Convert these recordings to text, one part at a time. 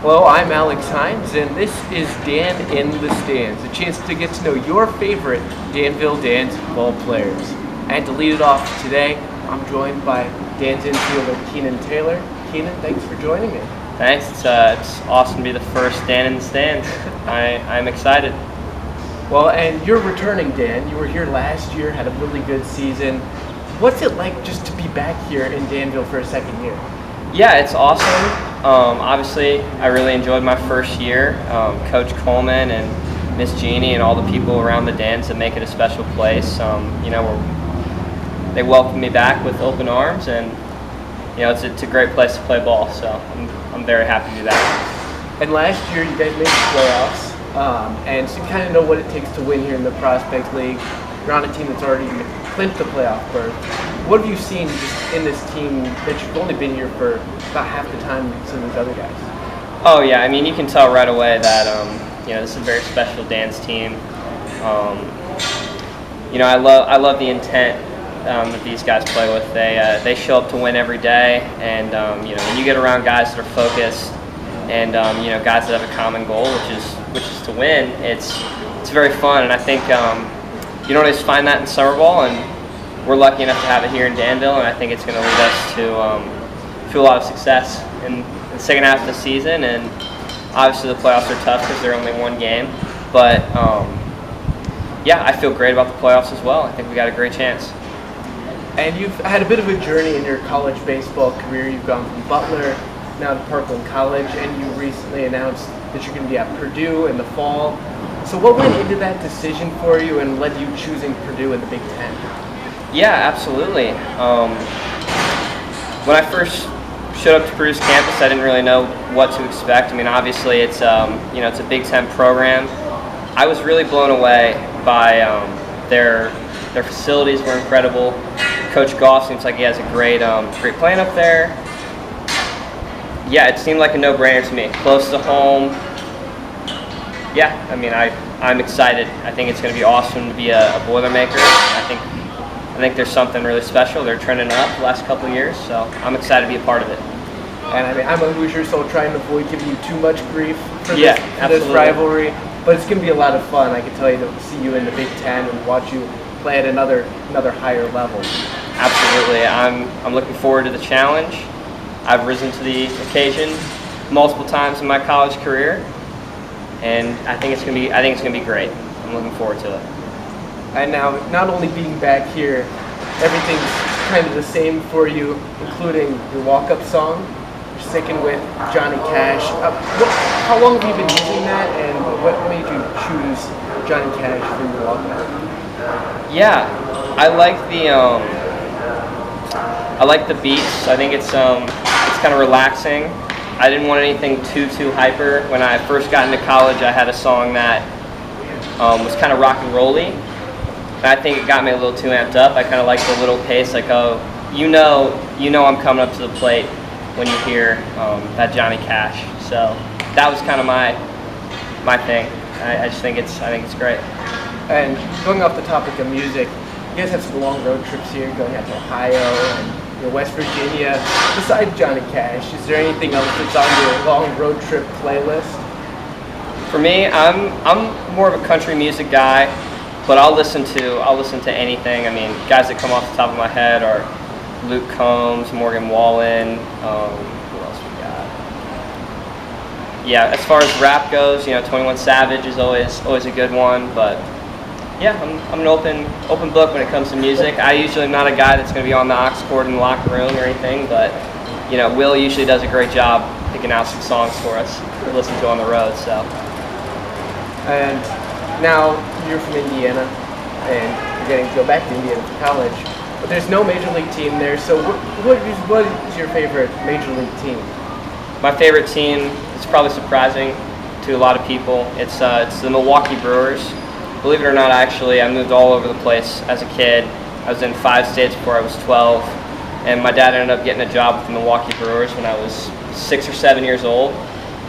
Well, I'm Alex Hynes, and this is Dan in the Stands, a chance to get to know your favorite Danville ball players. And to lead it off today, I'm joined by Dan's infielder Keenan Taylor. Keenan, thanks for joining me. Thanks. It's awesome to be the first Dan in the Stands. I'm excited. Well, and you're returning, Dan. You were here last year, had a really good season. What's it like just to be back here in Danville for a second year? Yeah, it's awesome. Obviously, I really enjoyed my first year. Coach Coleman and Miss Jeannie and all the people around the Dans that make it a special place. They welcomed me back with open arms, and it's a great place to play ball. So I'm very happy to do that. And last year, you guys made the playoffs, and so you kind of know what it takes to win here in the Prospect League. You're on a team that's already clinched the playoff berth. What have you seen just in this team that you've only been here for about half the time some of these other guys? Oh yeah, I mean you can tell right away that this is a very special dance team. I love the intent that these guys play with. They show up to win every day, and when you get around guys that are focused and guys that have a common goal, which is to win, it's very fun. And I think you don't always find that in summer ball, and we're lucky enough to have it here in Danville, and I think it's going to lead us to a lot of success in the second half of the season. And obviously the playoffs are tough because they're only one game, but I feel great about the playoffs as well. I think we got a great chance. And you've had a bit of a journey in your college baseball career. You've gone from Butler now to Parkland College, and you recently announced that you're going to be at Purdue in the fall. So what went into that decision for you and led you choosing Purdue in the Big Ten? Yeah, absolutely. When I first showed up to Purdue's campus, I didn't really know what to expect. I mean, obviously it's a Big Ten program. I was really blown away by their facilities were incredible. Coach Goff seems like he has a great plan up there. Yeah, it seemed like a no-brainer to me. Close to home. Yeah, I mean, I'm excited. I think it's going to be awesome to be a Boilermaker. I think there's something really special. They're trending up the last couple of years, so I'm excited to be a part of it. And I mean, I'm a Hoosier, so I'll try and avoid giving you too much grief for this rivalry. But it's going to be a lot of fun. I can tell you to see you in the Big Ten and watch you play at another higher level. Absolutely. I'm looking forward to the challenge. I've risen to the occasion multiple times in my college career, and I think it's gonna be great. I'm looking forward to it. And now, not only being back here, everything's kind of the same for you, including your walk-up song. You're sticking with Johnny Cash. How long have you been using that, and what made you choose Johnny Cash for your walk-up? Yeah, I like the beats. I think it's kind of relaxing. I didn't want anything too hyper. When I first got into college, I had a song that was kind of rock and rolly. And I think it got me a little too amped up. I kind of like the little pace, like, oh, you know I'm coming up to the plate when you hear that Johnny Cash. So that was kind of my thing. I think it's great. And going off the topic of music, you guys have some long road trips here, going out to Ohio and West Virginia. Besides Johnny Cash, is there anything else that's on your long road trip playlist? For me, I'm more of a country music guy, but I'll listen to anything. I mean, guys that come off the top of my head are Luke Combs, Morgan Wallen. Who else we got? Yeah, as far as rap goes, 21 Savage is always a good one, but. Yeah, I'm an open book when it comes to music. I usually am not a guy that's going to be on the aux cord in the locker room or anything, but Will usually does a great job picking out some songs for us to listen to on the road. So. And now you're from Indiana, and you're getting to go back to Indiana for college, but there's no major league team there. So what is your favorite major league team? My favorite team, it's probably surprising to a lot of people. It's the Milwaukee Brewers. Believe it or not, actually, I moved all over the place as a kid. I was in 5 states before I was 12, and my dad ended up getting a job with the Milwaukee Brewers when I was 6 or 7 years old,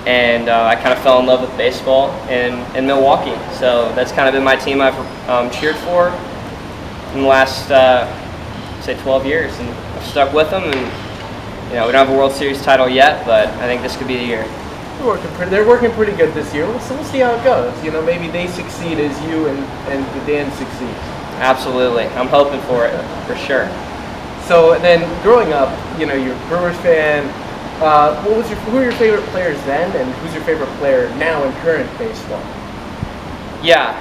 and I kind of fell in love with baseball in Milwaukee. So that's kind of been my team I've cheered for in the last, say, 12 years, and I've stuck with them. And we don't have a World Series title yet, but I think this could be the year. They're working pretty good this year. So we'll see how it goes. You know, maybe they succeed as you and the Dan succeed. Absolutely. I'm hoping for it, for sure. So then, growing up, you know, you're a Brewers fan. Who are your favorite players then, and who's your favorite player now in current baseball? Yeah,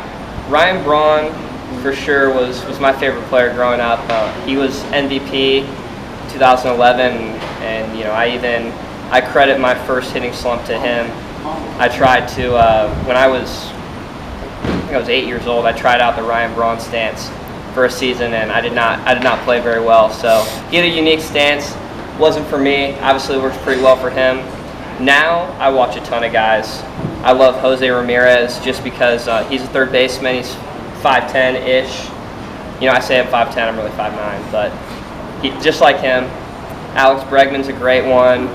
Ryan Braun for sure was my favorite player growing up. He was MVP 2011, and you know, I credit my first hitting slump to him. I tried to when I think I was 8 years old. I tried out the Ryan Braun stance for a season, and I did not play very well. So he had a unique stance. Wasn't for me. Obviously, works pretty well for him. Now I watch a ton of guys. I love Jose Ramirez just because he's a third baseman. He's 5'10"-ish. You know, I say I'm 5'10", I'm really 5'9", but just like him. Alex Bregman's a great one.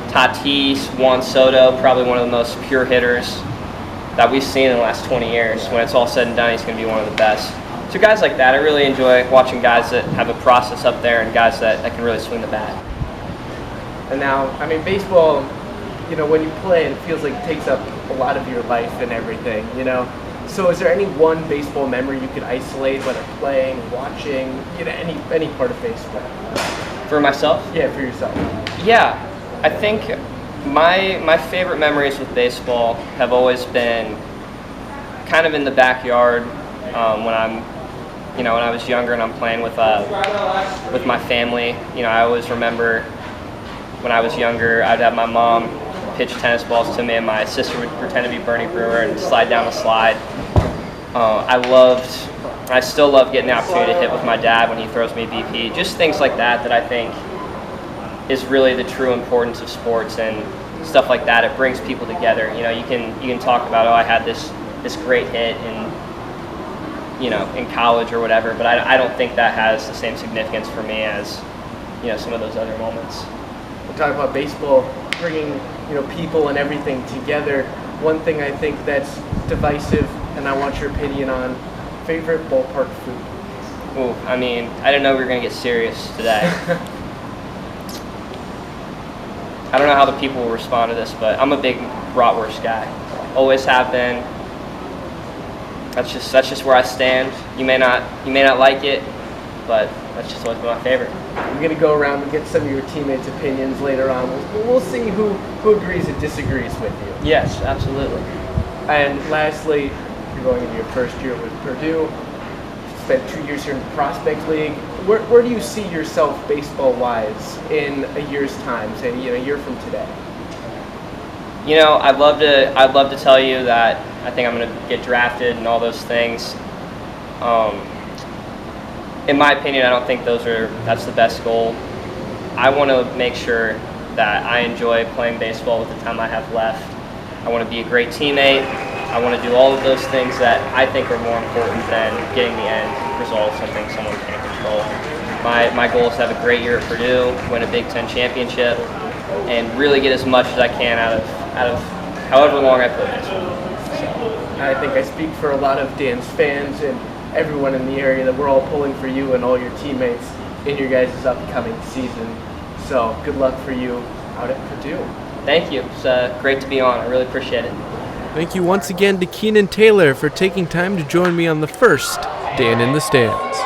Tatis, Juan Soto, probably one of the most pure hitters that we've seen in the last 20 years. When it's all said and done, he's going to be one of the best. So guys like that, I really enjoy watching guys that have a process up there and guys that can really swing the bat. And now, I mean, baseball, you know, when you play, it feels like it takes up a lot of your life and everything, you know. So is there any one baseball memory you could isolate, whether playing, watching, you know, any part of baseball? For myself? Yeah, for yourself. Yeah, I think my favorite memories with baseball have always been kind of in the backyard when I was younger and I'm playing with my family. You know, I always remember when I was younger, I'd have my mom pitch tennis balls to me, and my sister would pretend to be Bernie Brewer and slide down the slide. I still love getting the opportunity to hit with my dad when he throws me a BP. Just things like that I think is really the true importance of sports and stuff like that. It brings people together. You know, you can talk about, I had this great hit in college or whatever, but I don't think that has the same significance for me as, you know, some of those other moments. We're talking about baseball bringing, you know, people and everything together. One thing I think that's divisive, and I want your opinion on, favorite ballpark food. Ooh, I mean, I didn't know we were going to get serious today. I don't know how the people will respond to this, but I'm a big bratwurst guy. Always have been. That's just where I stand. You may not like it, but that's just always been my favorite. We're going to go around and get some of your teammates' opinions later on. We'll see who agrees and disagrees with you. Yes, absolutely. And lastly, you're going into your first year with Purdue. Spent 2 years here in the Prospect League. Where do you see yourself baseball-wise in a year's time, say, you know, a year from today? You know, I'd love to tell you that I think I'm going to get drafted and all those things. In my opinion, I don't think that's the best goal. I want to make sure that I enjoy playing baseball with the time I have left. I want to be a great teammate. I want to do all of those things that I think are more important than getting the end result, something someone can't control. My goal is to have a great year at Purdue, win a Big Ten championship, and really get as much as I can out of however long I play baseball. I think I speak for a lot of Dan's fans and everyone in the area that we're all pulling for you and all your teammates in your guys' upcoming season. So good luck for you out at Purdue. Thank you. It's great to be on. I really appreciate it. Thank you once again to Keenan Taylor for taking time to join me on the first Dan in the Stands.